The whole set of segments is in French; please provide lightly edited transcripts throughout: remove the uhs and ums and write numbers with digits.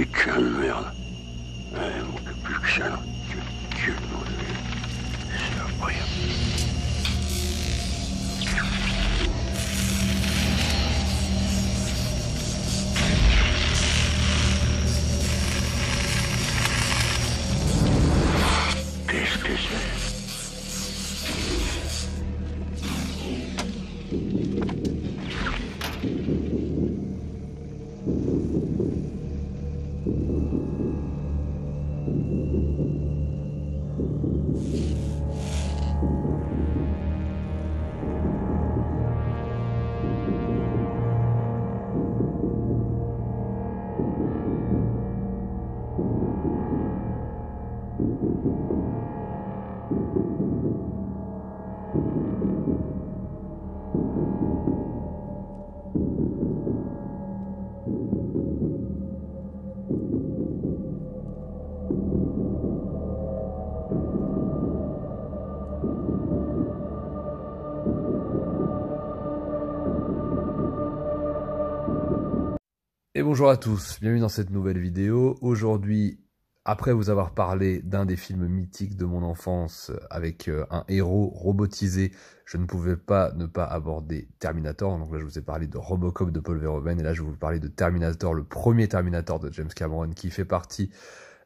putain de merde. Ouais, mon que plus que ça, non. Dieu, nom de Dieu. C'est incroyable. Qu'est-ce que c'est? Et bonjour à tous, bienvenue dans cette nouvelle vidéo. Aujourd'hui, après vous avoir parlé d'un des films mythiques de mon enfance avec un héros robotisé, je ne pouvais pas ne pas aborder Terminator. Donc là je vous ai parlé de Robocop de Paul Verhoeven et là je vais vous parler de Terminator, le premier Terminator de James Cameron qui fait partie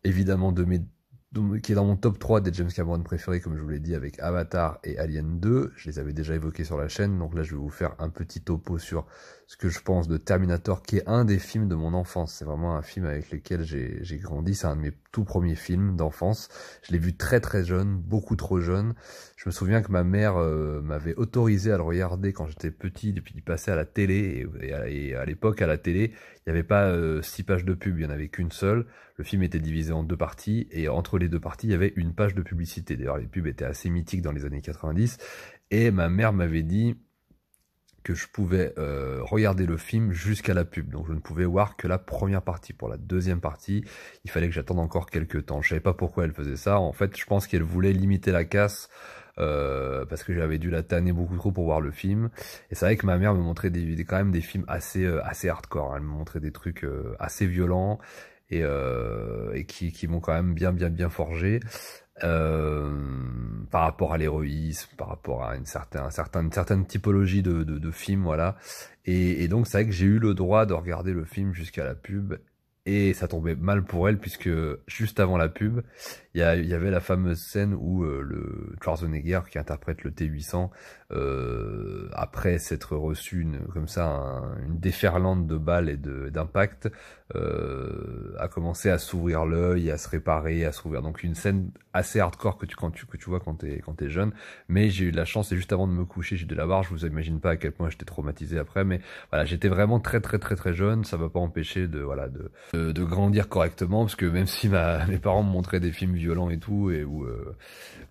évidemment qui est dans mon top 3 des James Cameron préférés, comme je vous l'ai dit, avec Avatar et Alien 2. Je les avais déjà évoqués sur la chaîne, donc là je vais vous faire un petit topo sur ce que je pense de Terminator, qui est un des films de mon enfance. C'est vraiment un film avec lequel j'ai grandi, c'est un de mes tout premiers films d'enfance. Je l'ai vu très très jeune, beaucoup trop jeune. Je me souviens que ma mère m'avait autorisé à le regarder quand j'étais petit, et puis il passait à la télé, et à l'époque à la télé, il n'y avait pas 6 pages de pub, il n'y en avait qu'une seule. Le film était divisé en 2 parties, et entre les 2 parties, il y avait une page de publicité. D'ailleurs, les pubs étaient assez mythiques dans les années 90, et ma mère m'avait dit que je pouvais regarder le film jusqu'à la pub, donc je ne pouvais voir que la première partie. Pour la deuxième partie, il fallait que j'attende encore quelques temps. Je savais pas pourquoi elle faisait ça. En fait, je pense qu'elle voulait limiter la casse, parce que j'avais dû la tanner beaucoup trop pour voir le film. Et c'est vrai que ma mère me montrait quand même des films assez hardcore. Elle me montrait des trucs assez violents et qui m'ont quand même bien forgé. Par rapport à l'héroïsme, par rapport à une certaine typologie de film, voilà. Et donc c'est vrai que j'ai eu le droit de regarder le film jusqu'à la pub, et ça tombait mal pour elle, puisque juste avant la pub, il y avait la fameuse scène où le Schwarzenegger, qui interprète le T-800, après s'être reçu une déferlante de balles et d'impact, a commencé à s'ouvrir l'œil, à se réparer, à s'ouvrir. Donc une scène assez hardcore que tu vois quand t'es jeune. Mais j'ai eu de la chance, et juste avant de me coucher, j'ai dû la voir. Je vous imagine pas à quel point j'étais traumatisé après, mais voilà, j'étais vraiment très jeune. Ça m'a pas empêché de grandir correctement, parce que même si mes parents me montraient des films violents et tout, et où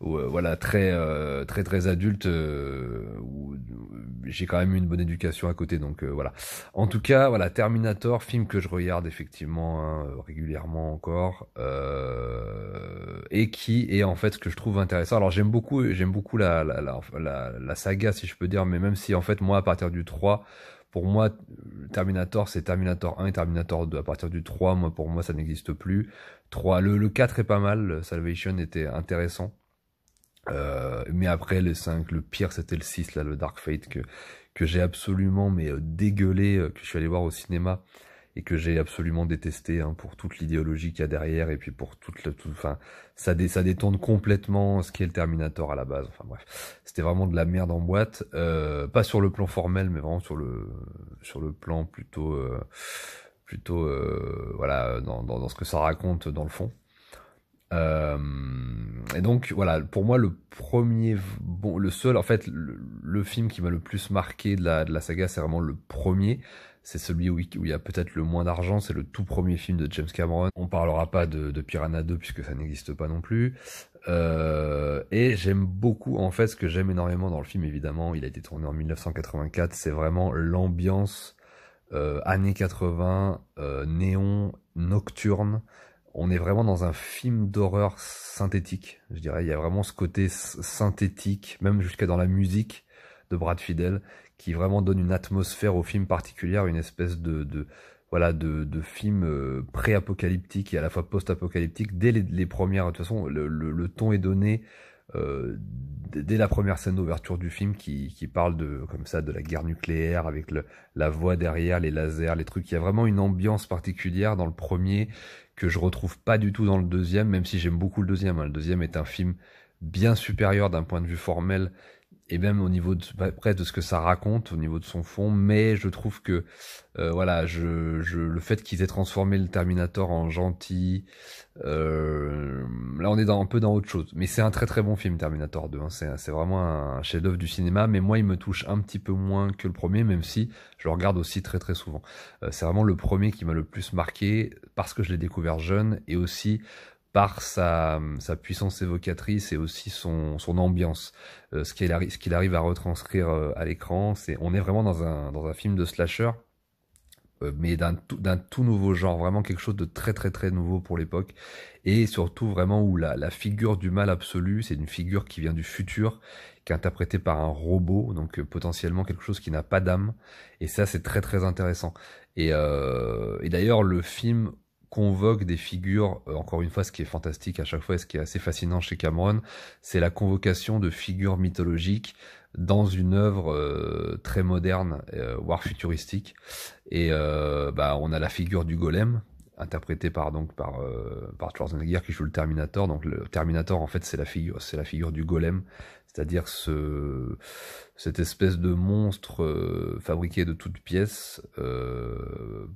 voilà, très adultes, où j'ai quand même eu une bonne éducation à côté, donc voilà. En tout cas, voilà, Terminator, film que je regarde effectivement, hein, régulièrement encore, et qui est en fait ce que je trouve intéressant. Alors j'aime beaucoup la saga, si je peux dire, mais même si en fait moi à partir du 3, pour moi Terminator c'est Terminator 1 et Terminator 2. À partir du 3, pour moi ça n'existe plus. 3, le 4 est pas mal, Salvation était intéressant. Mais après le 5, le pire c'était le 6, là, le Dark Fate, que j'ai absolument dégueulé, que je suis allé voir au cinéma et que j'ai absolument détesté, hein, pour toute l'idéologie qu'il y a derrière, et puis pour enfin, ça détourne complètement ce qu'est le Terminator à la base. Enfin bref, c'était vraiment de la merde en boîte, pas sur le plan formel, mais vraiment sur le plan plutôt voilà, dans ce que ça raconte dans le fond. Et donc voilà, pour moi le seul, en fait, le film qui m'a le plus marqué de la saga, c'est vraiment le premier. C'est celui où il y a peut-être le moins d'argent, c'est le tout premier film de James Cameron. On parlera pas de Piranha 2 puisque ça n'existe pas non plus. Et j'aime beaucoup, en fait, ce que j'aime énormément dans le film, évidemment, il a été tourné en 1984, c'est vraiment l'ambiance années 80, néon, nocturne. On est vraiment dans un film d'horreur synthétique, je dirais. Il y a vraiment ce côté synthétique, même jusqu'à dans la musique de Brad Fiedel, qui vraiment donne une atmosphère au film particulière, une espèce voilà, de films pré-apocalyptiques et à la fois post-apocalyptiques. Dès les premières, de toute façon, le ton est donné dès la première scène d'ouverture du film qui parle de comme ça de la guerre nucléaire avec la voix derrière, les lasers, les trucs. Il y a vraiment une ambiance particulière dans le premier que je retrouve pas du tout dans le deuxième, même si j'aime beaucoup le deuxième, hein. Le deuxième est un film bien supérieur d'un point de vue formel et même au niveau de ce que ça raconte, au niveau de son fond, mais je trouve que voilà, le fait qu'ils aient transformé le Terminator en gentil, là on est un peu dans autre chose. Mais c'est un très très bon film Terminator 2, hein. C'est vraiment un chef-d'œuvre du cinéma, mais moi il me touche un petit peu moins que le premier, même si je le regarde aussi très très souvent. C'est vraiment le premier qui m'a le plus marqué parce que je l'ai découvert jeune et aussi par sa puissance évocatrice et aussi son ambiance, ce qu'il arrive à retranscrire à l'écran. On est vraiment dans un film de slasher, mais d'un tout nouveau genre, vraiment quelque chose de très très très nouveau pour l'époque, et surtout vraiment où la figure du mal absolu, c'est une figure qui vient du futur, qui est interprétée par un robot, donc potentiellement quelque chose qui n'a pas d'âme, et ça c'est très très intéressant. Et d'ailleurs le film convoque des figures, encore une fois ce qui est fantastique à chaque fois et ce qui est assez fascinant chez Cameron, c'est la convocation de figures mythologiques dans une œuvre très moderne, voire futuristique. Et on a la figure du golem, interprétée par Schwarzenegger qui joue le Terminator. Donc le Terminator en fait c'est la figure du golem, c'est-à-dire cette espèce de monstre fabriqué de toutes pièces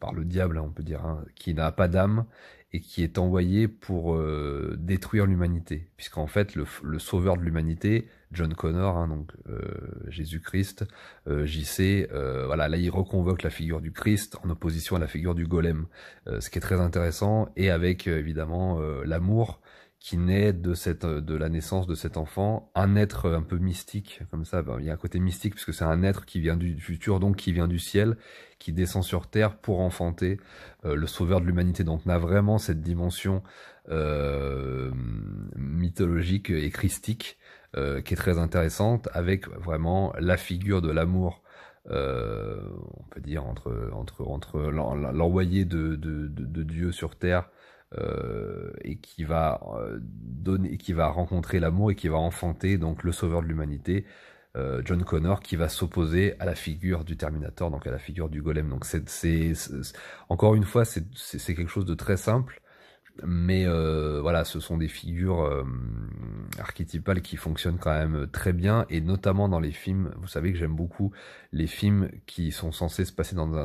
par le diable, hein, on peut dire, hein, qui n'a pas d'âme et qui est envoyé pour détruire l'humanité, puisqu'en fait le sauveur de l'humanité, John Connor, hein, donc Jésus-Christ, JC, voilà, là il reconvoque la figure du Christ en opposition à la figure du golem, ce qui est très intéressant, et avec évidemment l'amour qui naît de la naissance de cet enfant, un être un peu mystique, comme ça, il y a un côté mystique puisque c'est un être qui vient du futur, donc qui vient du ciel, qui descend sur terre pour enfanter le sauveur de l'humanité. Donc on a vraiment cette dimension mythologique et christique qui est très intéressante, avec vraiment la figure de l'amour, on peut dire entre l'envoyé de Dieu sur terre, et qui va rencontrer l'amour et qui va enfanter donc le sauveur de l'humanité, John Connor, qui va s'opposer à la figure du Terminator, donc à la figure du golem. Donc encore une fois c'est quelque chose de très simple, mais voilà, ce sont des figures archétypales qui fonctionnent quand même très bien, et notamment dans les films. Vous savez que j'aime beaucoup les films qui sont censés se passer dans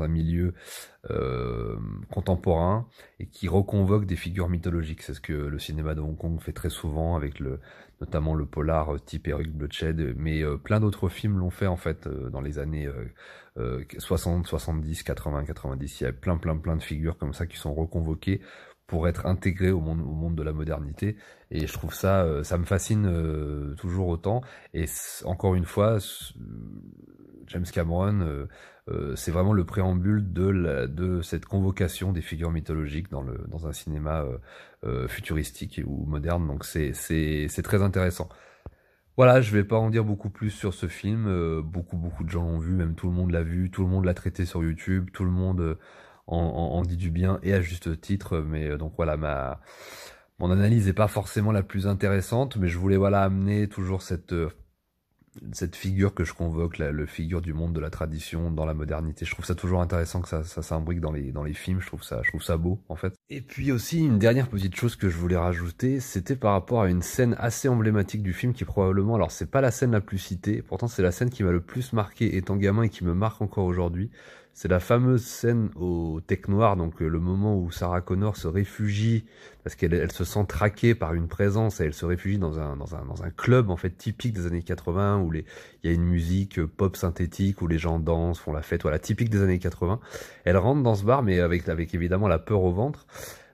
un milieu contemporain et qui reconvoquent des figures mythologiques. C'est ce que le cinéma de Hong Kong fait très souvent avec notamment le polar type Eric Bloodshed, mais plein d'autres films l'ont fait en fait dans les années 60, 70, 80, 90. Il y a plein de figures comme ça qui sont reconvoquées pour être intégrées au monde de la modernité, et je trouve ça me fascine toujours autant. Et encore une fois, James Cameron, c'est vraiment le préambule de cette convocation des figures mythologiques dans un cinéma futuristique ou moderne. Donc c'est très intéressant. Voilà, je vais pas en dire beaucoup plus sur ce film. Beaucoup de gens l'ont vu, même tout le monde l'a vu, tout le monde l'a traité sur YouTube, tout le monde en dit du bien, et à juste titre. Mais donc voilà, mon analyse n'est pas forcément la plus intéressante, mais je voulais voilà amener toujours cette figure que je convoque, le figure du monde de la tradition dans la modernité. Je trouve ça toujours intéressant que ça s'imbrique dans les films. Je trouve ça beau en fait. Et puis aussi une dernière petite chose que je voulais rajouter, c'était par rapport à une scène assez emblématique du film qui probablement, alors c'est pas la scène la plus citée, pourtant c'est la scène qui m'a le plus marqué étant gamin et qui me marque encore aujourd'hui. C'est la fameuse scène au Tech Noir, donc le moment où Sarah Connor se réfugie parce qu'elle se sent traquée par une présence, et elle se réfugie dans un club en fait typique des années 80 où il y a une musique pop synthétique où les gens dansent, font la fête, voilà, typique des années 80. Elle rentre dans ce bar, mais avec évidemment la peur au ventre.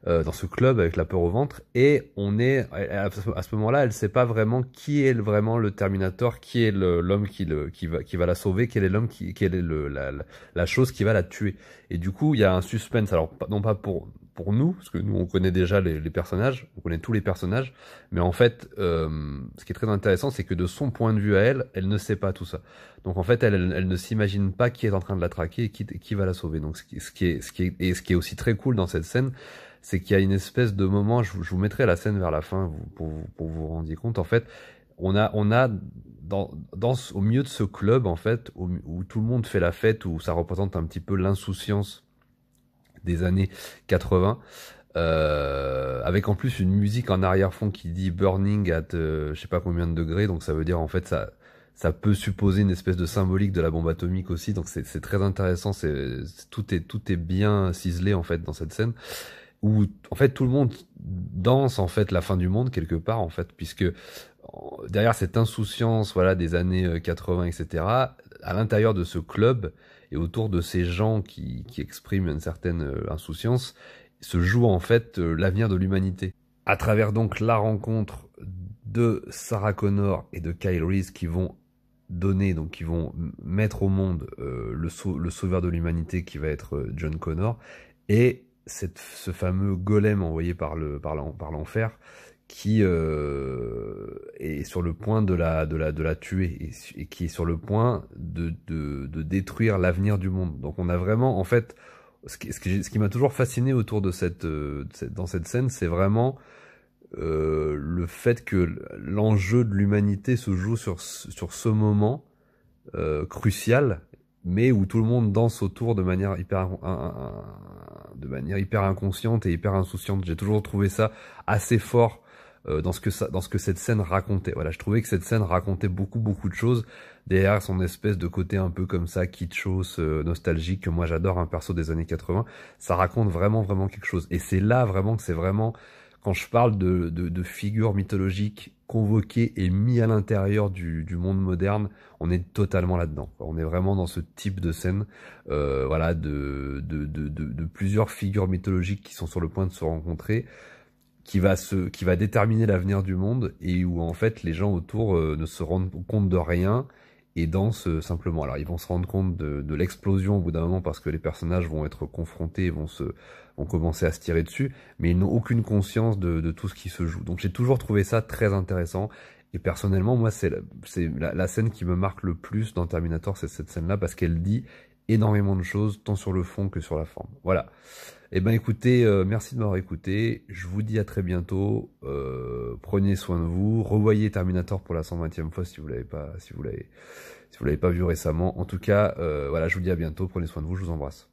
dans ce club avec la peur au ventre, et on est à ce moment-là, elle sait pas vraiment qui est vraiment le Terminator, qui est l'homme qui va la sauver, quel est l'homme quelle est la chose qui va la tuer. Et du coup, il y a un suspense. Alors non pas pour nous, parce que nous on connaît déjà les personnages, on connaît tous les personnages, mais en fait, ce qui est très intéressant, c'est que de son point de vue à elle, elle ne sait pas tout ça. Donc en fait, elle ne s'imagine pas qui est en train de la traquer et qui va la sauver. Donc ce qui est aussi très cool dans cette scène, c'est qu'il y a une espèce de moment, je vous mettrai la scène vers la fin pour vous rendiez compte. En fait, on a au milieu de ce club, en fait, où tout le monde fait la fête, où ça représente un petit peu l'insouciance des années 80, avec en plus une musique en arrière-fond qui dit burning at je sais pas combien de degrés, donc ça veut dire en fait ça peut supposer une espèce de symbolique de la bombe atomique aussi, donc c'est très intéressant, tout est bien ciselé en fait dans cette scène où en fait tout le monde danse en fait la fin du monde quelque part en fait, puisque derrière cette insouciance voilà des années 80 etc, à l'intérieur de ce club et autour de ces gens qui expriment une certaine insouciance se joue en fait l'avenir de l'humanité à travers donc la rencontre de Sarah Connor et de Kyle Reese qui vont qui vont mettre au monde le sauveur de l'humanité qui va être John Connor, et ce fameux golem envoyé par l'enfer qui est sur le point de la tuer et qui est sur le point de détruire l'avenir du monde. Donc on a vraiment en fait ce qui m'a toujours fasciné autour de dans cette scène, c'est vraiment le fait que l'enjeu de l'humanité se joue sur ce moment crucial, mais où tout le monde danse autour de manière hyper inconsciente et hyper insouciante. J'ai toujours trouvé ça assez fort dans ce que cette scène racontait. Voilà, je trouvais que cette scène racontait beaucoup de choses derrière son espèce de côté un peu comme ça kitschos, nostalgique, que moi j'adore, un perso des années 80. Ça raconte vraiment quelque chose. Et c'est là vraiment que c'est vraiment quand je parle de figures mythologiques convoquées et mis à l'intérieur du monde moderne, on est totalement là-dedans. On est vraiment dans ce type de scène, voilà, de plusieurs figures mythologiques qui sont sur le point de se rencontrer, qui va déterminer l'avenir du monde et où en fait les gens autour ne se rendent compte de rien et dansent simplement. Alors ils vont se rendre compte de l'explosion au bout d'un moment parce que les personnages vont être confrontés, vont commencer à se tirer dessus, mais ils n'ont aucune conscience de tout ce qui se joue. Donc j'ai toujours trouvé ça très intéressant. Et personnellement, moi, c'est la scène qui me marque le plus dans Terminator, c'est cette scène-là, parce qu'elle dit énormément de choses, tant sur le fond que sur la forme. Voilà. Eh ben écoutez, merci de m'avoir écouté. Je vous dis à très bientôt. Prenez soin de vous. Revoyez Terminator pour la 120e fois si vous l'avez pas vu récemment. En tout cas, voilà, je vous dis à bientôt. Prenez soin de vous. Je vous embrasse.